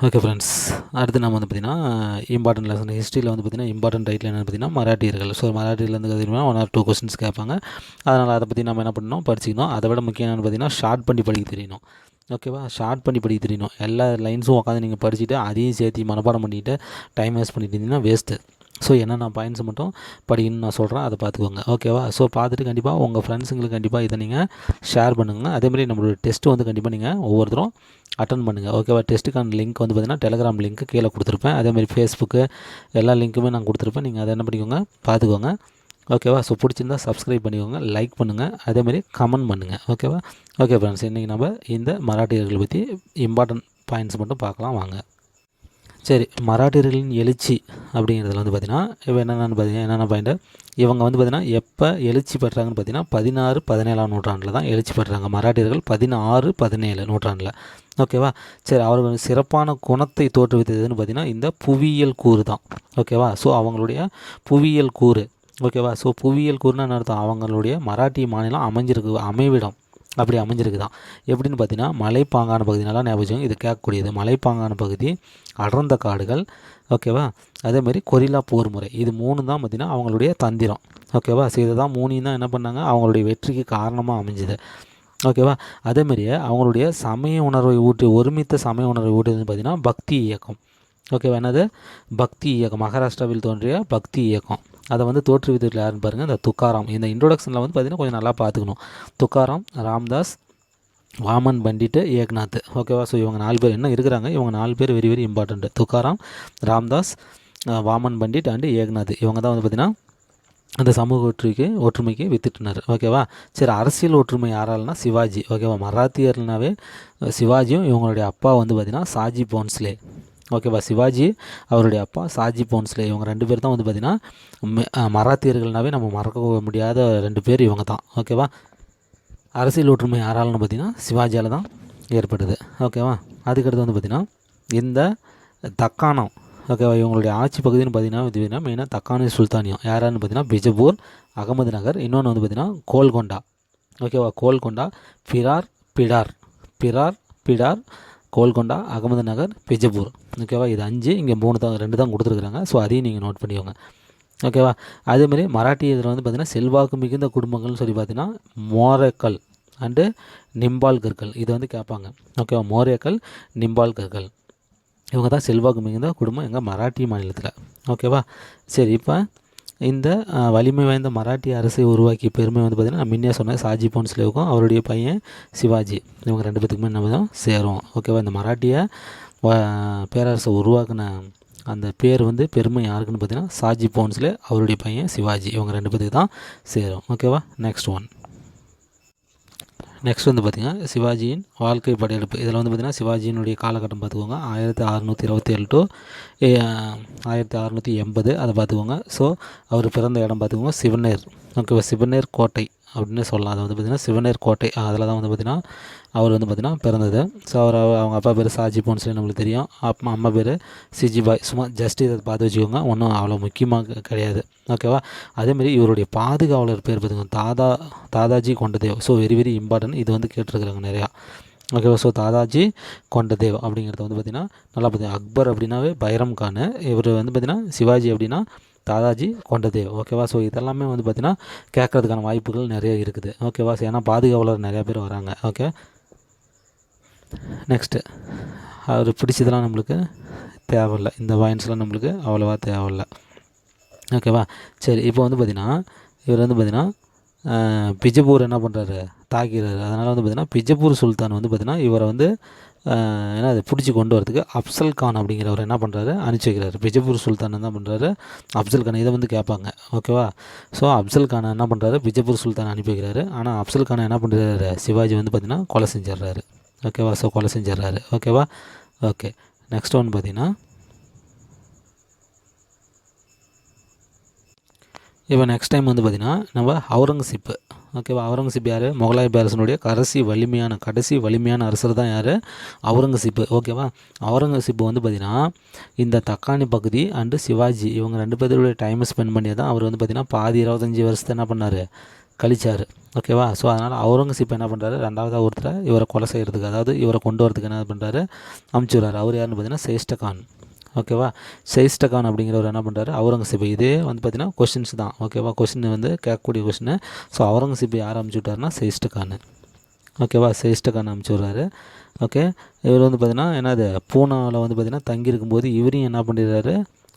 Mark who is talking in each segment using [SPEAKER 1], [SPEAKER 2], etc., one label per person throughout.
[SPEAKER 1] Okay friends, அடுத்து நம்ம வந்து பார்த்திங்கன்னா இம்பார்ட்டன்ட் லெசன் ஹிஸ்ட்ரியில் வந்து பார்த்திங்கன்னா இம்பார்ட்டன்ட் டைட்டில் என்னென்னு பார்த்திங்கன்னா மராட்டியர்கள். ஸோ மராட்டியிலேருந்து பார்த்தீங்கன்னா 1 or 2 கொஸ்டின்ஸ் கேட்பாங்க. அதனால் அதை பற்றி நம்ம என்ன பண்ணணும், படிச்சிக்கணும். அதை விட முக்கியம் என்னென்னு பார்த்திங்கன்னா ஷார்ட் பண்ணி படிக்க தெரியணும். ஓகேவா, ஷார்ட் பண்ணி படிக்க தெரியணும். எல்லா லைன்ஸும் உட்காந்து நீங்கள் படிச்சுட்டு அதையும் சேர்த்து மனப்பாடம் பண்ணிவிட்டு டைம் வேஸ்ட் பண்ணிட்டு இருந்தீங்கன்னா வேஸ்ட்டு. ஸோ என்னென்ன பாயிண்ட்ஸ் மட்டும் படிக்கணும்னு நான் சொல்கிறேன், அதை பார்த்துக்கோங்க. ஓகேவா, ஸோ பார்த்துட்டு கண்டிப்பாக உங்கள் ஃப்ரெண்ட்ஸுங்களுக்கு கண்டிப்பாக இதை நீங்கள் ஷேர் பண்ணுங்கள். அதேமாதிரி நம்மளோட டெஸ்ட்டு வந்து கண்டிப்பாக நீங்கள் ஒவ்வொருத்தரும் அட்டன் பண்ணுங்கள். ஓகேவா, டெஸ்ட்டுக்கான லிங்க் வந்து பார்த்திங்கன்னா டெலகிராம் லிங்க்கு கீழே கொடுத்துருப்பேன். அதேமாதிரி ஃபேஸ்புக்கு எல்லா லிங்க்குமே நான் கொடுத்துருப்பேன். நீங்கள் அதை என்ன பண்ணிக்கோங்க, பார்த்துக்கோங்க. ஓகேவா, ஸோ பிடிச்சிருந்தா சப்ஸ்கிரைப் பண்ணிக்கோங்க, லைக் பண்ணுங்கள், அதேமாதிரி கமெண்ட் பண்ணுங்கள். ஓகேவா, ஓகே ஃப்ரெண்ட்ஸ், இன்றைக்கி நம்ம இந்த மராட்டியர்களை பற்றி இம்பார்ட்டன்ட் பாயிண்ட்ஸ் மட்டும் பார்க்கலாம் வாங்க. சரி, மராட்டியர்களின் எழுச்சி அப்படிங்கிறதுல வந்து பார்த்திங்கன்னா இப்போ என்னென்ன பாயிண்ட்டு, இவங்க வந்து பார்த்திங்கன்னா எப்போ எழுச்சி பெற்றாங்கன்னு பார்த்தீங்கன்னா 16-17ஆம் நூற்றாண்டில் தான் எழுச்சி பெற்றாங்க மராட்டியர்கள். 16-17 நூற்றாண்டில். ஓகேவா, சரி, அவர்கள் சிறப்பான குணத்தை தோற்றுவித்ததுன்னு பார்த்திங்கன்னா இந்த புவியியல் கூறு தான். ஓகேவா, ஸோ அவங்களுடைய புவியியல் கூறு. ஓகேவா, ஸோ புவியியல் கூறுன்னு என்ன அர்த்தம், அவங்களுடைய மராட்டிய மாநிலம் அமைவிடம் அப்படி அமைஞ்சிருக்கு தான். எப்படின்னு பார்த்தீங்கன்னா மலைப்பாங்கான பகுதினால ஞாபகம், இது கேட்கக்கூடியது. மலைப்பாங்கான பகுதி, அடர்ந்த காடுகள். ஓகேவா, அதேமாதிரி கொரில்லா போர் முறை, இது 3 தான் பார்த்திங்கன்னா அவங்களுடைய தந்திரம். ஓகேவா, ஸோ இதை தான் 3 தான் என்ன பண்ணாங்க, அவங்களுடைய வெற்றிக்கு காரணமாக அமைஞ்சுது. ஓகேவா, அதேமாதிரியே அவங்களுடைய சமய உணர்வை ஒருமித்த சமய உணர்வை ஊட்டுதுன்னு பார்த்திங்கன்னா பக்தி இயக்கம். ஓகேவா, என்னது பக்தி இயக்கம், மகாராஷ்டிராவில் தோன்றிய பக்தி இயக்கம். அதை வந்து தோற்றுவித்ததில் யாருன்னு பாருங்கள், இந்த துக்காராம். இந்த இன்ட்ரோடக்ஷனில் வந்து பார்த்திங்கன்னா கொஞ்சம் நல்லா பார்த்துக்கணும். துக்காராம், ராம்தாஸ், வாமன் பண்டிட், ஏக்நாத். ஓகேவா, ஸோ இவங்க 4 பேர் என்ன இருக்கிறாங்க, இவங்க 4 பேர் very very important. Tukaram, Ramdas, Vaman Pandit and Eknath. இவங்க தான் வந்து பார்த்திங்கன்னா அந்த சமூக ஒற்றுமைக்கு வித்துட்டினார். ஓகேவா, சரி, அரசியல் ஒற்றுமை யாரால்னா சிவாஜி. ஓகேவா, மராத்தியர்னாவே சிவாஜியும் இவங்களுடைய அப்பா வந்து பார்த்திங்கன்னா சாஜி போன்ஸ்லே. ஓகேவா, சிவாஜி அவருடைய அப்பா சாஜி போன்ஸ்லே. இவங்க 2 பேர் தான் வந்து பார்த்திங்கன்னா மராத்தியர்கள்னாவே நம்ம மறக்க முடியாத 2 பேர் இவங்க தான். ஓகேவா, அரசியல் ஒற்றுமை யாரால்னு பார்த்திங்கன்னா சிவாஜியால் தான் ஏற்படுது. ஓகேவா, அதுக்கடுத்து வந்து பார்த்திங்கன்னா இந்த தக்கானம். ஓகேவா, இவங்களுடைய ஆட்சி பகுதின்னு பார்த்திங்கன்னா மெயினாக தக்கானி சுல்தானியம். யாரான்னு பார்த்திங்கன்னா பிஜப்பூர், அகமது நகர், இன்னொன்று வந்து பார்த்திங்கன்னா கோல்கொண்டா. ஓகேவா, கோல்கொண்டா, பிரார், கோல்கொண்டா, அகமது நகர், பிஜப்பூர். ஓகேவா, இது 5, இங்கே 2 தான் கொடுத்துருக்குறாங்க. ஸோ அதையும் நீங்கள் நோட் பண்ணிக்கோங்க. ஓகேவா, அதேமாதிரி மராட்டிய இதில் வந்து பார்த்திங்கன்னா செல்வாக்கு மிகுந்த குடும்பங்கள்னு சொல்லி பார்த்திங்கன்னா மோரேக்கல் அண்டு நிம்பால்கர்கள். இது வந்து கேட்பாங்க. ஓகேவா, மோரேக்கல், நிம்பால்கர்கள் இவங்க தான் செல்வாக்கு மிகுந்த குடும்பம் எங்கள் மராட்டிய மாநிலத்தில். ஓகேவா, சரி, இப்போ இந்த வலிமை வாய்ந்த மராட்டிய அரசை உருவாக்கிய பெருமை வந்து பார்த்திங்கன்னா நான் முன்னே சொன்னேன் சாஜி போன்ஸ்லேவுக்கும் அவருடைய பையன் சிவாஜி, இவங்க 2 பேத்துக்குமே நம்ம தான் சேரும். ஓகேவா, இந்த மராட்டிய பேரரசை உருவாக்கின அந்த பேர் வந்து பெருமை யாருக்குன்னு பார்த்திங்கன்னா சாஜி போன்ஸ்லே, அவருடைய பையன் சிவாஜி, இவங்க 2 பேத்துக்கு தான் சேரும். ஓகேவா, நெக்ஸ்ட் வந்து பார்த்திங்கன்னா சிவாஜியின் வாழ்க்கை படையெடுப்பு. இதில் வந்து பார்த்திங்கன்னா சிவாஜியினுடைய காலகட்டம் பார்த்துக்கோங்க, 1627 to 1680, அதை பார்த்துக்கோங்க. ஸோ அவர் பிறந்த இடம் பார்த்துக்கோங்க சிவனேர். ஓகேவா, சிவனேர் கோட்டை அப்படின்னு சொல்லலாம். அது வந்து பார்த்திங்கன்னா சிவனேர் கோட்டை, அதில் தான் வந்து பார்த்திங்கன்னா அவர் வந்து பார்த்திங்கன்னா பிறந்தது. ஸோ அவங்க அப்பா பேர் சாஜி போன்ஸ்லே நம்மளுக்கு தெரியும், அம்மா பேர் சிஜிபாய். சும்மா ஜஸ்ட் இதை பார்த்து வச்சுக்கோங்க, ஒன்றும் அவ்வளோ முக்கியமாக கிடையாது. ஓகேவா, அதேமாரி இவருடைய பாதுகாவலர் பேர் பார்த்துக்கோங்க Dadaji Kondadev. So very very important, இது வந்து கேட்டிருக்கிறாங்க நிறையா. ஓகேவா, ஸோ தாதாஜி கொண்டதேவ் அப்படிங்கிறது வந்து பார்த்திங்கன்னா நல்லா பார்த்திங்கன்னா அக்பர் அப்படின்னாவே பைரம் கான், இவர் வந்து பார்த்திங்கன்னா சிவாஜி அப்படின்னா தாதாஜி கொண்டதேவ். ஓகேவா, ஸோ இதெல்லாமே வந்து பார்த்திங்கன்னா கேட்குறதுக்கான வாய்ப்புகள் நிறைய இருக்குது. ஓகேவா, ஸோ ஏன்னா பாதுகாவலர் நிறையா பேர் வராங்க. ஓகே, நெக்ஸ்ட்டு அவர் பிடிச்சதெல்லாம் நம்மளுக்கு தேவையில்லை, இந்த பாயிண்ட்ஸ்லாம் நம்மளுக்கு அவ்வளோவா தேவையில்லை. ஓகேவா, சரி, இப்போ வந்து பார்த்திங்கன்னா இவர் வந்து பார்த்திங்கன்னா பிஜப்பூர் என்ன பண்ணுறாரு, தாக்கிறாரு. அதனால் வந்து பார்த்திங்கன்னா பிஜப்பூர் சுல்தான் வந்து பார்த்திங்கன்னா இவரை வந்து ஏன்னா அதை பிடிச்சி கொண்டு வரதுக்கு அப்சல் கான் அப்படிங்கிறவர் என்ன பண்ணுறாரு, அனுப்பிச்சி வைக்கிறாரு. பிஜப்பூர் சுல்தான் என்ன பண்ணுறாரு, அப்சல் கான், இதை வந்து கேட்பாங்க. ஓகேவா, ஸோ அப்சல் கானை என்ன பண்ணுறாரு, பிஜப்பூர் சுல்தான் அனுப்பி வைக்கிறாரு. ஆனால் அப்சல் கானை என்ன பண்ணுறாரு, சிவாஜி வந்து பார்த்திங்கன்னா கொலை செஞ்சிடுறாரு. ஓகேவா, ஸோ கொலை செஞ்சிடறாரு. ஓகேவா, ஓகே, நெக்ஸ்ட் ஒன்று பார்த்திங்கன்னா இப்போ நெக்ஸ்ட் டைம் வந்து பார்த்திங்கன்னா நம்ம அவுரங்கசீப். ஓகேவா, அவுரங்கசீப் யார், முகலாய பேரரசனுடைய கடைசி வலிமையான அரசர் தான் யார், அவுரங்கசீப். ஓகேவா, அவுரங்கசீப் வந்து பார்த்திங்கன்னா இந்த தக்காணி பகுதி அண்டு சிவாஜி இவங்க 2 பேருடைய டைமை ஸ்பெண்ட் பண்ணி தான் அவர் வந்து பார்த்திங்கன்னா பாதி 25 வருஷத்தை என்ன பண்ணார், கழிச்சார். ஓகேவா. ஸோ அதனால் அவுரங்கசீப் என்ன பண்ணுறாரு, ரெண்டாவதாக ஒருத்தரை இவரை கொலை செய்கிறதுக்கு, அதாவது இவரை கொண்டு வரதுக்கு என்ன பண்ணுறாரு, அமுச்சு விட்றாரு. அவர் யாருன்னு பார்த்தீங்கன்னா சேஷ்டகான். ஓகேவா. சேஷ்டகான் அப்படிங்கிறவர் என்ன பண்ணுறாரு, அவுரங்கசீப். இதே வந்து பார்த்திங்கன்னா கொஷின்ஸ் தான். ஓகேவா. கொஷின் வந்து கேட்கக்கூடிய கொஷின். ஸோ அவுரங்கசீப் யார் அமுச்சு விட்டாருன்னா சேஷ்டகான். ஓகேவா. சேஷ்டகான் அமுச்சு விட்றாரு. ஓகே. இவர் வந்து பார்த்திங்கன்னா என்னது, பூனாவில் வந்து பார்த்திங்கன்னா தங்கியிருக்கும்போது இவரையும் என்ன பண்ணிடுறாரு,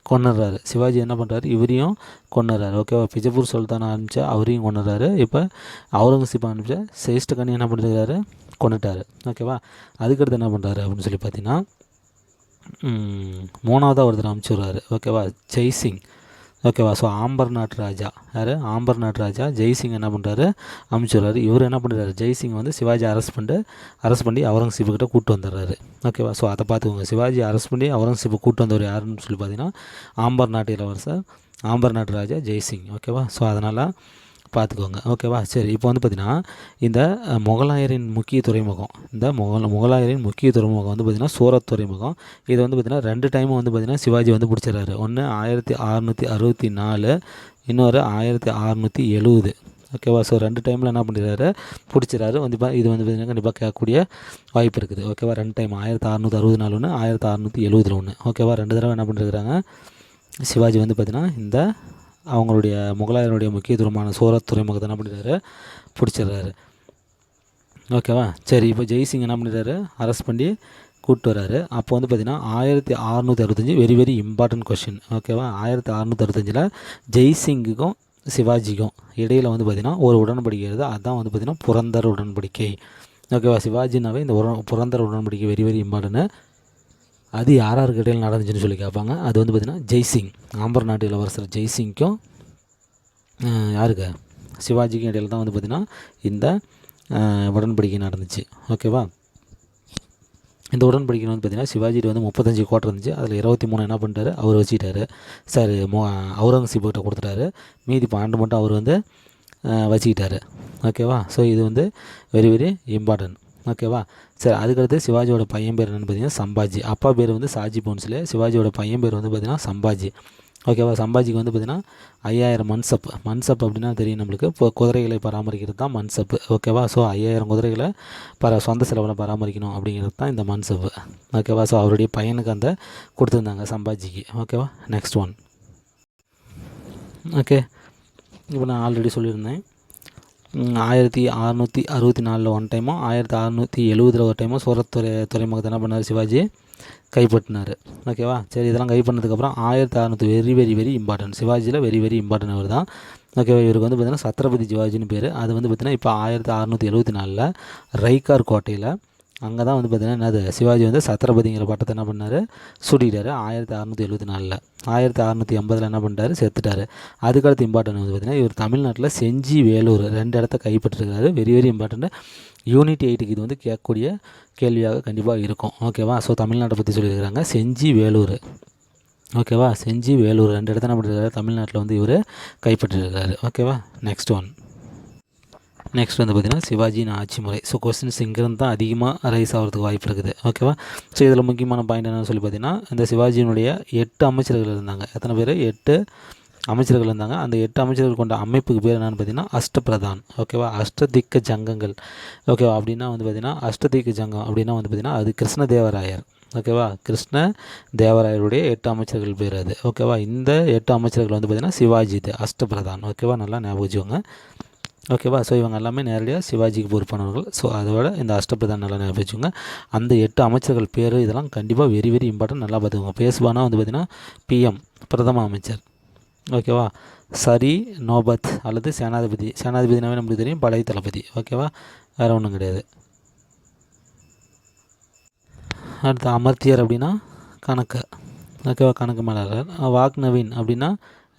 [SPEAKER 1] கொண்டுறாரு. சிவாஜி என்ன பண்ணுறாரு, இவரையும் கொண்டுறாரு. ஓகேவா. பிஜப்பூர் சுல்தானை அனுப்பிச்சா அவரையும் கொண்டுறாரு. இப்போ அவுரங்கசீப் அனுப்பிச்சா சேஷ்டகான் என்ன பண்ணிருக்காரு, கொண்டுட்டார். ஓகேவா. அதுக்கடுத்து என்ன பண்ணுறாரு அப்படின்னு சொல்லி பார்த்தீங்கன்னா, மூணாவதாக ஒருத்தர் அனுப்பிச்சுடுறாரு. ஓகேவா. ஜெய்சிங். ஓகேவா. ஸோ ஆம்பர் நாட்டு ராஜா யார், ஆம்பர் நாட்டு ராஜா ஜெய்சிங் என்ன பண்ணுறாரு, அனுப்பிச்சுடுறாரு. இவர் என்ன பண்ணுறாரு, ஜெய்சிங் வந்து சிவாஜி அரெஸ்ட் பண்ணி அவுரங்கசீப்புக்கிட்ட கூப்பிட்டு வந்துடுறாரு. ஓகேவா. ஸோ அதை பார்த்துக்கோங்க. சிவாஜி அரெஸ்ட் பண்ணி அவுரங்கசீப்பை கூப்பிட்டு வந்தவர் யாருன்னு சொல்லி பார்த்தீங்கன்னா ஆம்பர் நாட்டு இளவரசர், ஆம்பர் நாட்டு ராஜா ஜெய்சிங். ஓகேவா. ஸோ அதனால் பார்த்துக்கோங்க. ஓகேவா. சரி, இப்போ வந்து பார்த்திங்கன்னா இந்த முகலாயரின் முக்கிய துறைமுகம், இந்த முகலாயரின் முக்கிய துறைமுகம் வந்து பார்த்திங்கன்னா சூரத் துறைமுகம். இது வந்து பார்த்திங்கன்னா 2 டைமும் வந்து பார்த்திங்கன்னா சிவாஜி வந்து பிடிச்சிடறாரு. ஒன்று 1664, இன்னொரு 1670. ஓகேவா. ஸோ 2 டைமில் என்ன பண்ணிடுறாரு, பிடிச்சிடறாரு. வந்து இது வந்து பார்த்திங்கன்னா கண்டிப்பாக கேட்கக்கூடிய வாய்ப்பு இருக்குது. ஓகேவா. 2 டைம் 1664 ஒன்று, 1670 ஒன்று. ஓகேவா. 2 தடவை என்ன பண்ணிருக்கிறாங்க சிவாஜி வந்து பார்த்திங்கன்னா இந்த அவங்களுடைய முகலாயருடைய முக்கியத்துவமான சூரத் துறைமுகத்தை என்ன பண்ணிடுறாரு, பிடிச்சிடுறாரு. ஓகேவா. சரி, இப்போ ஜெய்சிங் என்ன பண்ணிடுறாரு, அரெஸ்ட் பண்ணி கூப்பிட்டு வர்றாரு. அப்போ வந்து பார்த்திங்கன்னா 1665 வெரி வெரி இம்பார்ட்டன்ட் கொஷின். ஓகேவா. 1665 ஜெய்சிங்குக்கும் சிவாஜிக்கும் இடையில் வந்து பார்த்திங்கன்னா ஒரு உடன்படிக்கை இருக்குது. அதுதான் வந்து பார்த்திங்கன்னா புரந்தர் உடன்படிக்கை. ஓகேவா. சிவாஜினாவே இந்த புரந்தர் உடன்படிக்கை வெரி வெரி இம்பார்ட்டன்ட். அது யாருக்கு இடையில் நடந்துச்சுன்னு சொல்லி கேட்பாங்க. அது வந்து பார்த்திங்கன்னா ஜெய்சிங், ஆம்பர் நாட்டு இளவரசர் ஜெய்சிங்க்கும் யாருக்கு, சிவாஜிக்கும் இடையில் தான் வந்து பார்த்திங்கன்னா இந்த உடன்படிக்கை நடந்துச்சு. ஓகேவா. இந்த உடன்படிக்கை வந்து பார்த்திங்கன்னா சிவாஜிட்டு வந்து 35 கோட்டை இருந்துச்சு. அதில் 23 என்ன பண்ணிட்டாரு, அவர் வச்சுக்கிட்டாரு. சரி, அவுரங்கசீப்கிட்ட கொடுத்துட்டாரு. மீதி 12 மட்டும் அவர் வந்து வச்சுக்கிட்டாரு. ஓகேவா. ஸோ இது வந்து வெரி வெரி இம்பார்ட்டன்ட். ஓகேவா. சரி, அதுக்கடுத்து சிவாஜியோட பையன் பேர் என்னென்னு பார்த்தீங்கன்னா சம்பாஜி. அப்பா பேர் வந்து சாஜி போன்ஸ்லே, சிவாஜியோட பையன் பேர் வந்து பார்த்திங்கன்னா சம்பாஜி. ஓகேவா. சம்பாஜிக்கு வந்து பார்த்திங்கன்னா 5000 மன்சப் அப்படின்னா தெரியும் நம்மளுக்கு, இப்போ குதிரைகளை பராமரிக்கிறது தான் மன்சப்பு. ஓகேவா. ஸோ 5000 குதிரைகளை சொந்த செலவில் பராமரிக்கணும் அப்படிங்கிறது தான் இந்த மன்சப்பு. ஓகேவா. ஸோ அவருடைய பையனுக்கு அந்த கொடுத்துருந்தாங்க சம்பாஜிக்கு. ஓகேவா. Next one. ஓகே. இப்போ நான் ஆல்ரெடி சொல்லியிருந்தேன் 1664 ஒன் டைமும் 1670 ஒரு டைமும் சூரத் துறைமுகத்தை என்ன பண்ணார், சிவாஜி கைப்பற்றினார். ஓகேவா. சரி, இதெல்லாம் கைப்பற்றினதுக்கப்புறம் 1600 வெரி வெரி வெரி இம்பார்ட்டன்ட். சிவாஜியில் வெரி வெரி இம்பார்ட்டன்ட் அவர் தான். ஓகேவா. இவருக்கு வந்து பார்த்திங்கன்னா சத்ரபதி சிவாஜின்னு பேர். அது வந்து பார்த்திங்கன்னா இப்போ 1674 ரைகார் கோட்டையில் அங்கே தான் வந்து பார்த்திங்கன்னா என்னது, சிவாஜி வந்து சத்ரபதிங்கிற பட்டத்தை என்ன பண்ணார், சூட்டிட்டார். 1674. 1680 என்ன பண்ணிட்டார், செத்துட்டார். அதுக்கடுத்து இம்பார்ட்டன்ட் வந்து பார்த்திங்கன்னா இவர் தமிழ்நாட்டில் செஞ்சி, வேலூர் 2 இடத்த கைப்பற்றிருக்காரு. Very very important. யூனிட் 8க்கு இது வந்து கேட்கக்கூடிய கேள்வியாக கண்டிப்பாக இருக்கும். ஓகேவா. ஸோ தமிழ்நாட்டை பற்றி சொல்லியிருக்கிறாங்க. செஞ்சி, வேலூர். ஓகேவா. செஞ்சி, வேலூர் 2 இடத்த என்ன பண்ணிருக்காரு, தமிழ்நாட்டில் வந்து இவர் கைப்பற்றிருக்காரு. ஓகேவா. Next one. நெக்ஸ்ட் வந்து பார்த்திங்கன்னா சிவாஜியின் ஆட்சி முறை. ஸோ கொஸ்டின்ஸ் இங்கேருந்து தான் அதிகமாக ரைஸ் ஆகிறதுக்கு வாய்ப்பு இருக்குது. ஓகேவா. ஸோ இதில் முக்கியமான பாயிண்ட் என்னன்னு சொல்லி பார்த்திங்கன்னா, இந்த சிவாஜியினுடைய 8 அமைச்சர்கள் இருந்தாங்க. எத்தனை பேர், 8 அமைச்சர்கள் இருந்தாங்க. அந்த 8 அமைச்சர்கள் கொண்ட அமைப்புக்கு பேர் என்னென்னு பார்த்திங்கன்னா அஷ்டபிரதான். ஓகேவா. அஷ்டதிக்க ஜங்கங்கள். ஓகேவா. அப்படின்னா வந்து பார்த்திங்கன்னா அஷ்டதிக்க ஜங்கம் அப்படின்னா வந்து பார்த்திங்கன்னா அது கிருஷ்ணதேவராயர். ஓகேவா. கிருஷ்ண தேவராயருடைய 8 அமைச்சர்கள் பேர் அது. ஓகேவா. இந்த 8 அமைச்சர்கள் வந்து பார்த்திங்கன்னா சிவாஜி இது அஷ்டபிரதான். ஓகேவா. நல்லா ஞாபகம் வச்சுக்கோங்க. ஓகேவா. ஸோ இவங்க எல்லாமே நேரடியாக சிவாஜிக்கு பொறுப்பானவர்கள். ஸோ அதோட இந்த அஷ்டபிரதான் நல்லா ஞாபகம் வச்சுக்கோங்க. அந்த 8 அமைச்சர்கள் பேர் இதெல்லாம் கண்டிப்பாக வெரி வெரி இம்பார்ட்டன்ட். நல்லா பார்த்துக்கோங்க. பேசுவானா வந்து பார்த்திங்கன்னா பிஎம், பிரதம அமைச்சர். ஓகேவா. சரி, நோபத் அல்லது சேனாதிபதி. சேனாதிபதினாவே நம்மளுக்கு தெரியும், படை தளபதி. ஓகேவா. வேறு ஒன்றும் கிடையாது. அடுத்து அமர்த்தியர் அப்படின்னா கணக்கு. ஓகேவா. கணக்கு மேலாளர். வாக்நவீன் அப்படின்னா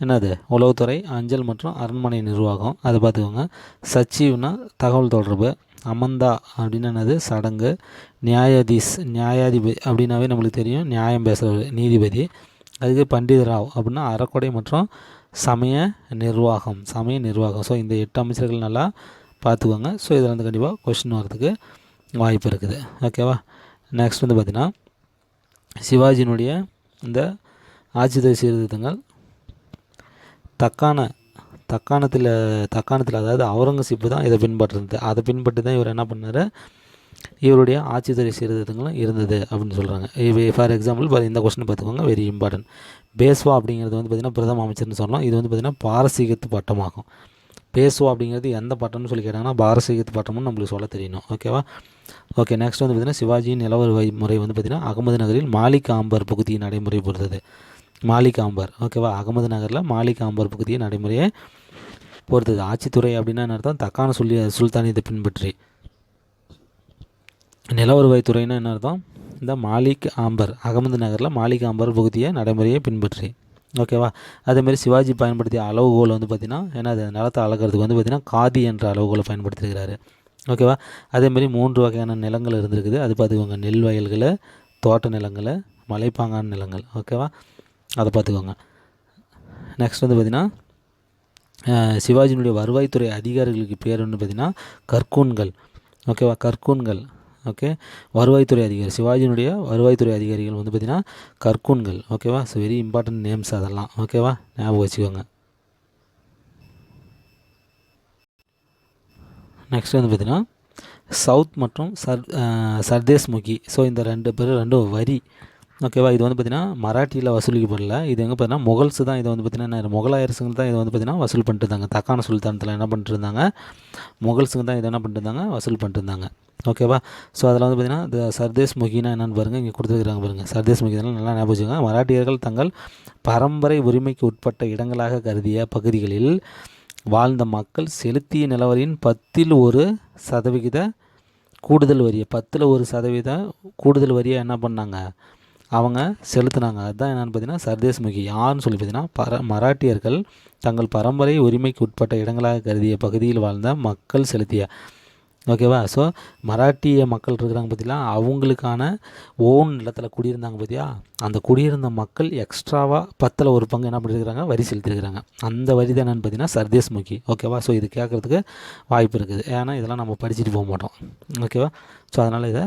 [SPEAKER 1] என்னது, உளவுத்துறை, அஞ்சல் மற்றும் அரண்மனை நிர்வாகம். அதை பார்த்துக்கோங்க. சச்சிவ்னா தகவல் தொடர்பு. அமந்தா அப்படின்னா என்னது, சடங்கு. நியாயாதிபதி அப்படின்னாவே நம்மளுக்கு தெரியும், நியாயம் பேசுகிறவர், நீதிபதி. அதுக்கு பண்டிதராவ் அப்படின்னா அறக்கொடை மற்றும் சமய நிர்வாகம். ஸோ இந்த 8 அமைச்சர்கள் நல்லா பார்த்துக்கோங்க. ஸோ இதில் வந்து கண்டிப்பாக கொஸ்டின் வரதுக்கு வாய்ப்பு இருக்குது. ஓகேவா. நெக்ஸ்ட் வந்து பார்த்திங்கன்னா சிவாஜியினுடைய இந்த ஆட்சி சீர்திருத்தங்கள் தக்காணத்தில் அதாவது அவுரங்கசீப்பு தான் இதை பின்பற்றிருந்தது. அதை பின்பற்றி தான் இவர் என்ன பண்ணார், இவருடைய ஆட்சித்துறை சீர்திருத்தங்களும் இருந்தது அப்படின்னு சொல்கிறாங்க. ஃபார் எக்ஸாம்பிள் இந்த கொஸ்டின் பார்த்துக்கோங்க, வெரி இம்பார்ட்டன்ட். பேஸ்வா அப்படிங்கிறது வந்து பார்த்திங்கன்னா பிரதம அமைச்சர்னு சொல்லலாம். இது வந்து பார்த்திங்கன்னா பாரசீகத்து பட்டமாகும். பேஸ்வா அப்படிங்கிறது எந்த பட்டம்னு சொல்லி கேட்டாங்கன்னா பாரசீகத்து பட்டம்னு நம்மளுக்கு சொல்ல தெரியணும். ஓகேவா? ஓகே, நெக்ஸ்ட் வந்து பார்த்திங்கன்னா சிவாஜியின் நிலவர முறை வந்து பார்த்திங்கன்னா அகமது நகரில் மாலிக் ஆம்பர் பகுதியை நடைமுறை பொறுத்தது. மாலிக் ஆம்பர், ஓகேவா? அகமது நகரில் மாலிக் ஆம்பர் பகுதியை நடைமுறையை பொறுத்தது. ஆட்சித்துறை அப்படின்னா என்ன அர்த்தம், தக்கான சுல்தானியத்தை பின்பற்றி. நிலவருவாய்த்துறைன்னா என்ன அர்த்தம், இந்த மாலிக் ஆம்பர், அகமது நகரில் மாலிக் ஆம்பர் பகுதியை நடைமுறையை பின்பற்றி. ஓகேவா? அதேமாதிரி சிவாஜி பயன்படுத்திய அளவுகோல் வந்து பார்த்திங்கன்னா என்னது, நிலத்தை அளக்கிறதுக்கு வந்து பார்த்திங்கன்னா காதி என்ற அளவுகோலை பயன்படுத்தியிருக்கிறாரு. ஓகேவா? அதேமாதிரி 3 வகையான நிலங்கள் இருந்திருக்குது. அது பார்த்துக்கோங்க, நெல் வயல்கள், தோட்ட நிலங்கள், மலைப்பாங்கான நிலங்கள். ஓகேவா? அதை பார்த்துக்கோங்க. நெக்ஸ்ட் வந்து பார்த்திங்கன்னா சிவாஜியினுடைய வருவாய்த்துறை அதிகாரிகளுக்கு பேர் வந்து பார்த்திங்கன்னா கற்கூன்கள். ஓகேவா? கற்கூன்கள். ஓகே, வருவாய்த்துறை அதிகாரி, சிவாஜியினுடைய வருவாய்த்துறை அதிகாரிகள் வந்து பார்த்திங்கன்னா கற்கூன்கள். ஓகேவா? ஸோ வெரி இம்பார்ட்டன்ட் நேம்ஸ் அதெல்லாம். ஓகேவா? ஞாபகம் வச்சுக்கோங்க. நெக்ஸ்ட் வந்து பார்த்திங்கன்னா சவுத் மற்றும் சர்தேஷ்முகி. ஸோ இந்த ரெண்டும் வரி. ஓகேவா? இது வந்து பார்த்திங்கன்னா மராட்டியில் வசூலிக்கப்படல. இது எங்கே பார்த்தீங்கன்னா முகல்ஸு தான் இதை வந்து பார்த்திங்கன்னா முகலாய அரசுங்க தான் இதை வந்து பார்த்திங்கன்னா வசூல் பண்ணிட்டு இருந்தாங்க. தக்கான சுல்தானத்தில் என்ன பண்ணிட்டு இருந்தாங்க, முகல்ஸுங்க தான் இதை என்ன பண்ணிட்டு இருந்தாங்க, வசூல் பண்ணிட்டு இருந்தாங்க. ஓகேவா? ஸோ அதில் வந்து பார்த்திங்கன்னா இந்த சர்தேஷ்முகினா என்னென்னு பாருங்கள், இங்கே கொடுத்துருக்குறாங்க பாருங்கள். சர்தேஷ்முகி இதெல்லாம் நல்லா ஞாபகம் வச்சுக்கோங்க. மராட்டியர்கள் தங்கள் பரம்பரை உரிமைக்கு உட்பட்ட இடங்களாக கருதிய பகுதிகளில் வாழ்ந்த மக்கள் செலுத்திய நிலவரியின் 10% கூடுதல் வரியை 10% கூடுதல் வரியை என்ன பண்ணாங்க, அவங்க செலுத்தினாங்க. அதுதான் என்னென்னு பார்த்தீங்கன்னா சர்தேஷ்முகி. யாருன்னு சொல்லி பார்த்தீங்கன்னா மராட்டியர்கள் தங்கள் பரம்பரை உரிமைக்கு உட்பட்ட இடங்களாக கருதிய பகுதியில் வாழ்ந்த மக்கள் செலுத்திய. ஓகேவா? ஸோ மராட்டிய மக்கள் இருக்கிறாங்க பார்த்தீங்களா, அவங்களுக்கான ஓன் நிலத்தில் குடியிருந்தாங்க பார்த்தியா, அந்த குடியிருந்த மக்கள் எக்ஸ்ட்ராவாக 10% என்ன பண்ணியிருக்கிறாங்க, வரி செலுத்தியிருக்கிறாங்க. அந்த வரி தான் என்னென்னு பார்த்தீங்கன்னா சர்தேஷ்முகி. ஓகேவா? ஸோ இது கேட்குறதுக்கு வாய்ப்பு இருக்குது. ஏன்னா இதெல்லாம் நம்ம படிச்சுட்டு போக மாட்டோம். ஓகேவா? ஸோ அதனால் இதை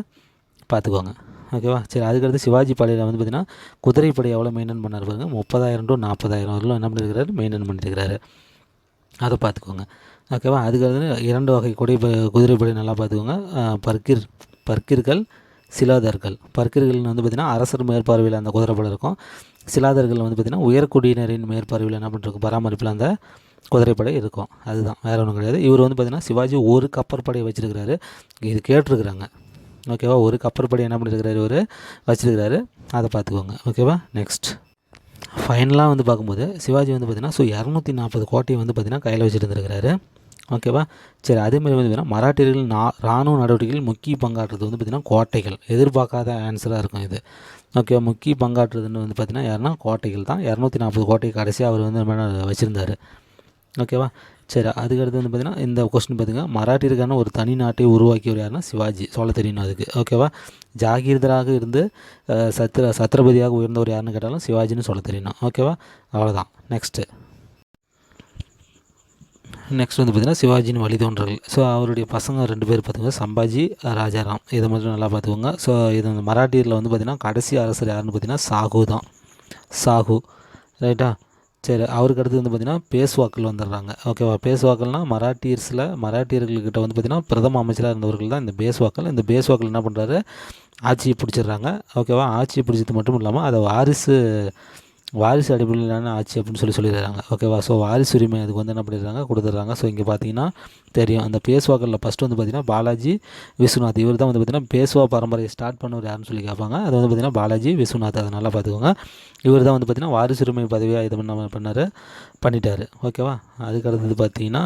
[SPEAKER 1] பார்த்துக்கோங்க. ஓகேவா? சரி, அதுக்கடுத்து சிவாஜி படையில் வந்து பார்த்திங்கன்னா குதிரைப்படை எவ்வளோ மெயின்டைன் பண்ணார் பாருங்க, 30,000 to 40,000 வரலும் என்ன பண்ணியிருக்கிறாரு, மெயின்டைன் பண்ணியிருக்கிறாரு. அதை பார்த்துக்கோங்க. ஓகேவா? அதுக்கடுத்து 2 வகை குதிரைப்படை நல்லா பார்த்துக்கோங்க. பர்கிர்கள், சிலாதர்கள். பர்கிர்கள்னு வந்து பார்த்திங்கன்னா அரசர் மேற்பார்வையில் அந்த குதிரைப்படை இருக்கும். சிலாதர்கள் வந்து பார்த்திங்கன்னா உயர்குடியினரின் மேற்பார்வையில் என்ன பண்ணிருக்கும், பராமரிப்பில் அந்த குதிரைப்படை இருக்கும். அதுதான், வேறு ஒன்றும் கிடையாது. இவர் வந்து பார்த்திங்கன்னா சிவாஜி ஒரு கப்பற்படையை வச்சுருக்கிறாரு. இது கேட்டிருக்கிறாங்க. ஓகேவா? ஒரு கப்பற்படை என்ன பண்ணியிருக்கிறாரு, ஒரு வச்சுருக்கிறாரு. அதை பார்த்துக்கோங்க. ஓகேவா? நெக்ஸ்ட் ஃபைனலாக வந்து பார்க்கும்போது சிவாஜி வந்து பார்த்திங்கன்னா 240 கோட்டையை வந்து பார்த்திங்கன்னா கையில் வச்சுருந்துருக்கிறாரு. ஓகேவா? சரி, அதேமாதிரி வந்து பார்த்திங்கன்னா மராட்டியர்கள் இராணுவ நடவடிக்கைகள் முக்கிய பங்காற்றுறது வந்து பார்த்திங்கன்னா கோட்டைகள். எதிர்பார்க்காத ஆன்சராக இருக்கும் இது. ஓகேவா? முக்கிய பங்காற்றுறதுன்னு வந்து பார்த்திங்கன்னா யாருன்னா கோட்டைகள் தான். 240 கோட்டை கடைசியாக அவர் வந்து வச்சுருந்தார். ஓகேவா? சரி, அதுக்கடுத்து வந்து பார்த்திங்கன்னா இந்த கொஸ்டின் பார்த்திங்கன்னா மராட்டியருக்கான ஒரு தனி நாட்டை உருவாக்கியவர் யாருன்னா சிவாஜி. சொல்ல தெரியணும் அதுக்கு. ஓகேவா? ஜாகீர்தாராக இருந்து சத்ரபதியாக உயர்ந்தவர் யாருன்னு கேட்டாலும் சிவாஜின்னு சொல்ல தெரியணும். ஓகேவா? அவ்வளோதான். நெக்ஸ்ட்டு வந்து பார்த்திங்கன்னா சிவாஜின்னு வழித்தோன்றல். ஸோ அவருடைய பசங்க 2 பேர் பார்த்துக்கோங்க, சம்பாஜி, ராஜாராம். இதை மட்டும் நல்லா பார்த்துக்கோங்க. ஸோ இது மராட்டியரில் வந்து பார்த்திங்கன்னா கடைசி அரசர் யாருன்னு பார்த்திங்கன்னா சாகு தான். சாகு, ரைட்டா? சரி, அவருக்கு அடுத்து வந்து பார்த்திங்கன்னா பேஸ்வாக்கள் வந்துடுறாங்க. ஓகேவா? பேஸ்வாக்கள்னால் மராட்டியர்கள்கிட்ட வந்து பார்த்திங்கன்னா பிரதம அமைச்சராக இருந்தவர்கள் தான் இந்த பேஸ்வாக்கள். இந்த பேஸ்வாக்கள் என்ன பண்ணுறாரு, ஆட்சியை பிடிச்சிடுறாங்க. ஓகேவா? ஆட்சியை பிடிச்சது மட்டும் இல்லாமல் அதை வாரிசு அடிப்படையிலான ஆட்சி அப்படின்னு சொல்லிடுறாங்க. ஓகேவா? ஸோ வாரிசு உரிமை அதுக்கு வந்து என்ன பண்ணிடுறாங்க, கொடுத்துட்றாங்க. ஸோ இங்கே பார்த்தீங்கன்னா தெரியும், அந்த பேஸ்வாக்களில் ஃபஸ்ட்டு வந்து பார்த்திங்கன்னா பாலாஜி விஸ்வநாத். இவர் தான் வந்து பார்த்திங்கன்னா பேஸ்வா பரம்பரையை ஸ்டார்ட் பண்ணவர் யாருன்னு சொல்லி கேட்பாங்க. அது வந்து பார்த்திங்கன்னா பாலாஜி விஸ்வநாத். அதை நல்லா பார்த்துக்கோங்க. இவர் தான் வந்து பார்த்திங்கன்னா வாரிசு உரிமை பதவியாக இதை பண்ணிட்டார். ஓகேவா? அதுக்கு அடுத்தது பார்த்திங்கன்னா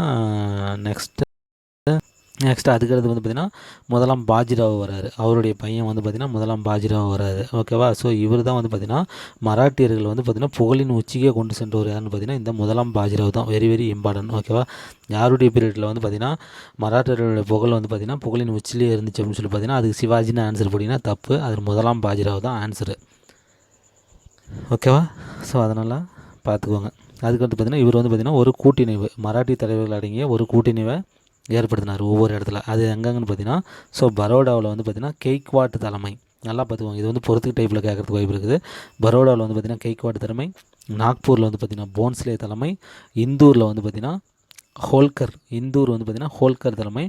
[SPEAKER 1] நெக்ஸ்ட் அதுக்கடுத்து வந்து பார்த்திங்கன்னா முதலாம் பாஜிராவ் வராரு. அவருடைய பையன் வந்து பார்த்திங்கன்னா முதலாம் பாஜிராவ் வராரு. ஓகேவா? ஸோ இவர் தான் வந்து பார்த்திங்கன்னா மராட்டியர்கள் வந்து பார்த்திங்கன்னா புகழின் உச்சிக்கே கொண்டு சென்றவர் யாருன்னு பார்த்திங்கன்னா இந்த முதலாம் பாஜிராவ் தான். Very very important. ஓகேவா? யாருடைய பீரியடில் வந்து பார்த்திங்கன்னா மராட்டியர்களுடைய புகழ் வந்து பார்த்திங்கன்னா புகழின் உச்சிலே இருந்துச்சு அப்படின்னு சொல்லி பார்த்திங்கன்னா அதுக்கு சிவாஜின்னு ஆன்சர் போட்டிங்கன்னா தப்பு. அது முதலாம் பாஜிராவ் தான் ஆன்சரு. ஓகேவா? ஸோ அதனால் பார்த்துக்கோங்க. அதுக்கடுத்து பார்த்திங்கன்னா இவர் வந்து பார்த்திங்கன்னா ஒரு கூட்டிணைவு, மராட்டி தலைவர்கள் அடங்கிய ஒரு கூட்டிணைவை ஏற்படுத்தினார் ஒவ்வொரு இடத்துல. அது எங்கெங்கன்னு பார்த்தீங்கன்னா பரோடாவில் வந்து பார்த்திங்கன்னா கெய்க்வாட் தலைமை. நல்லா பார்த்துக்கோங்க. இது வந்து பொறுத்துக்கு டைப்பில் கேட்குறதுக்கு வாய்ப்பு இருக்குது. பரோடாவில் வந்து பார்த்திங்கன்னா கெய்க்வாட் தலைமை, நாக்பூரில் வந்து பார்த்திங்கன்னா போன்ஸ்லே தலைமை, இந்தூரில் வந்து பார்த்திங்கன்னா ஹோல்கர், இந்தூர் வந்து பார்த்திங்கன்னா ஹோல்கர் தலைமை,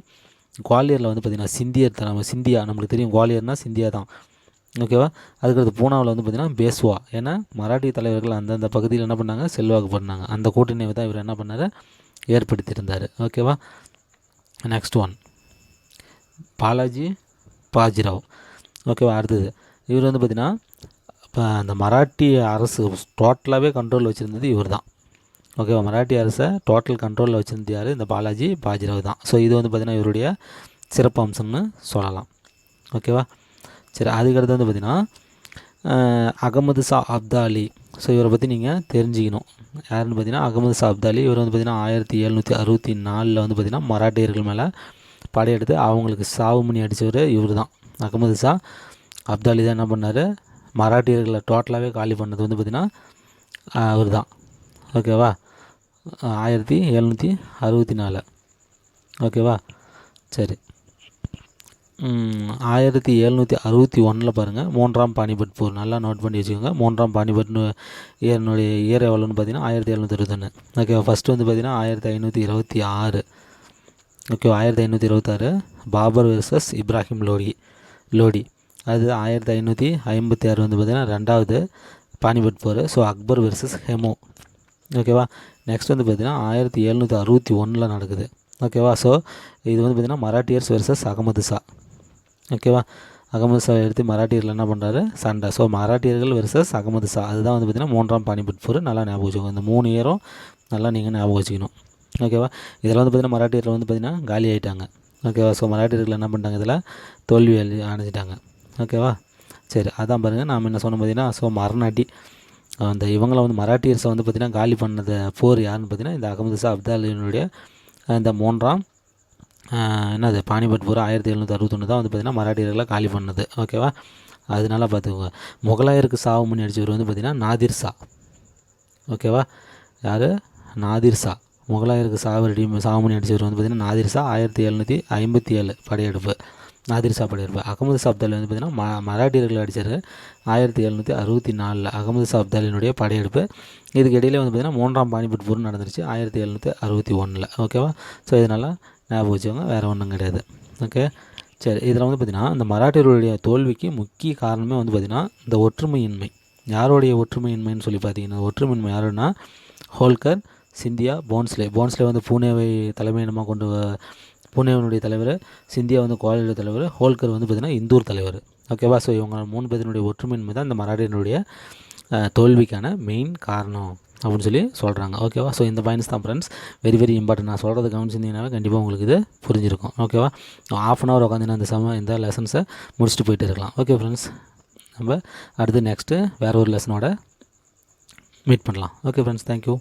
[SPEAKER 1] குவாலியரில் வந்து பார்த்திங்கன்னா சிந்தியர் தலைமை. சிந்தியா நம்மளுக்கு தெரியும், குவாலியர்னால் சிந்தியா தான், ஓகேவா. அதுக்கடுத்து பூனாவில் வந்து பார்த்திங்கன்னா பேஸ்வா. ஏன்னா மராட்டி தலைவர்கள் அந்தந்த பகுதியில் என்ன பண்ணாங்க, செல்வாக்கு பண்ணாங்க. அந்த கூட்டணியை தான் இவர் என்ன பண்ணார், ஏற்படுத்தியிருந்தார், ஓகேவா. நெக்ஸ்ட் ஒன் பாலாஜி பாஜிராவ், ஓகேவா. அடுத்தது இவர் வந்து பார்த்திங்கன்னா இப்போ அந்த மராட்டி அரசு டோட்டலாகவே கண்ட்ரோலில் வச்சுருந்தது இவர் தான், ஓகேவா. மராட்டி அரசை டோட்டல் கண்ட்ரோலில் வச்சுருந்தது யார், இந்த பாலாஜி பாஜிராவ் தான். ஸோ இது வந்து பார்த்திங்கன்னா இவருடைய சிறப்பு அம்சம்னு சொல்லலாம், ஓகேவா. சரி, அதுக்கடுத்து வந்து பார்த்திங்கன்னா அகமது ஷா அப்தாலி. ஸோ இவரை பற்றி நீங்கள் தெரிஞ்சுக்கணும். யாருன்னு பார்த்தீங்கன்னா அகமது ஷா அப்தாலி. இவர் வந்து பார்த்திங்கன்னா 1764 வந்து பார்த்திங்கன்னா மராட்டியர்கள் மேலே படையெடுத்து அவங்களுக்கு சாவு மணி அடித்தவர் இவர் தான். அகமது ஷா அப்தாலி தான் என்ன பண்ணார், மராட்டியர்களை டோட்டலாகவே காலி பண்ணது வந்து பார்த்திங்கன்னா அவர் தான், ஓகேவா. 1764, ஓகேவா. சரி, 1761 பாருங்கள், 3ஆம் பானிபட் போர். நல்லா நோட் பண்ணி வச்சுக்கோங்க. 3ஆம் பானிபட்னு இயர்னுடைய இயர் எவ்வளோன்னு பார்த்தீங்கன்னா 1721, ஓகேவா. ஃபஸ்ட்டு வந்து பார்த்திங்கன்னா 1526, ஓகேவா. 1526 பாபர் வெர்சஸ் இப்ராஹிம் லோடி. அது 1556 வந்து பார்த்திங்கன்னா 2வது பானிபட் போர். ஸோ அக்பர் வெர்சஸ் ஹெமோ, ஓகேவா. நெக்ஸ்ட் வந்து பார்த்திங்கன்னா 1761 நடக்குது, ஓகேவா. ஸோ இது வந்து பார்த்திங்கன்னா மராட்டியர்ஸ் வெர்சஸ் அகமது ஷா, ஓகேவா. அகமது ஷா எடுத்து மராட்டியர்கள் என்ன பண்ணுறாரு, சண்டை. ஸோ மராட்டியர்கள் வெர்சஸ் அகமது ஷா, அதுதான் வந்து பார்த்திங்கன்னா 3ஆம் பானிபட் போர். நல்லா ஞாபகம் வச்சுக்கோங்க. இந்த 3 இயரும் நல்லா நீங்கள் ஞாபகம் வச்சுக்கணும், ஓகேவா. இதில் வந்து பார்த்திங்கன்னா மராட்டியர்கள் வந்து பார்த்திங்கன்னா காலி ஆகிட்டாங்க, ஓகேவா. ஸோ மராட்டியர்கள் என்ன பண்ணிட்டாங்க, இதில் தோல்வி அடைஞ்சிட்டாங்க, ஓகேவா. சரி, அதான் பாருங்கள் நாம் என்ன சொன்னோம் பார்த்திங்கன்னா, ஸோ மரநாட்டி அந்த இவங்களை வந்து மராட்டியர்ஸை வந்து பார்த்திங்கன்னா காலி பண்ணது போர் யாருன்னு பார்த்திங்கன்னா இந்த அகமது ஷா அப்தாலியினுடைய இந்த 3ஆம் என்னது பானிபட் போர் 1761 தான் வந்து பார்த்திங்கன்னா மராட்டியர்களை காலி பண்ணது, ஓகேவா. அதனால பார்த்துக்கோங்க. முகலாயருக்கு சாவு மணி அடித்தவர் வந்து பார்த்திங்கன்னா நாதிர் ஷா, ஓகேவா. யார், நாதிர் ஷா. முகலாயருக்கு சாவு மணி அடித்தவர் வந்து பார்த்திங்கன்னா நாதிர் ஷா. 1757 படையெடுப்பு, நாதிர் ஷா படையெடுப்பு. அகமது ஷா அப்தாலி வந்து பார்த்திங்கன்னா மராட்டியர்கள் அடித்தார் 1764. அகமது ஷா அப்தாலியினுடைய படையெடுப்பு. இதுக்கு இடையிலே வந்து பார்த்திங்கன்னா 3ஆம் பானிபட் போர் நடந்துருச்சு 1761, ஓகேவா. ஸோ இதனால் ஞாபகம் வச்சுக்கோங்க, வேறு ஒன்றும் கிடையாது, ஓகே. சரி, இதில் வந்து பார்த்திங்கன்னா இந்த மராட்டியர்களுடைய தோல்விக்கு முக்கிய காரணமே வந்து பார்த்திங்கன்னா இந்த ஒற்றுமையின்மை. யாருடைய ஒற்றுமையின்மைன்னு சொல்லி பார்த்தீங்கன்னா, ஒற்றுமையின்மை யாருன்னா ஹோல்கர், சிந்தியா, போன்ஸ்லே வந்து பூனேவை தலைமையிடமாக கொண்டு, பூனேவனுடைய தலைவர், சிந்தியா வந்து குவாலியருடைய தலைவர், ஹோல்கர் வந்து பார்த்திங்கன்னா இந்தூர் தலைவர், ஓகேவா. ஸோ இவங்க 3 பேரினுடைய ஒற்றுமையின்மை தான் இந்த மராட்டியனுடைய தோல்விக்கான மெயின் காரணம் அப்படின்னு சொல்லி சொல்கிறாங்க, ஓகேவா. ஸோ இந்த பாயிண்ட்ஸ் தான் ஃப்ரெண்ட்ஸ் வெரி வெரி இம்பார்ட்டன்ட். நான் சொல்கிறது கவனிச்சிருந்தீங்கனால கண்டிப்பாக உங்களுக்கு இது புரிஞ்சிருக்கும், ஓகேவா. ½ அன் ஹவர் உட்காந்து இந்த லெசன்ஸை முடிச்சுட்டு போயிட்டு இருக்கலாம், ஓகே ஃப்ரெண்ட்ஸ். நம்ம அடுத்து நெக்ஸ்ட்டு வேறு ஒரு லெசனோட மீட் பண்ணலாம், ஓகே ஃப்ரெண்ட்ஸ். தேங்க்யூ.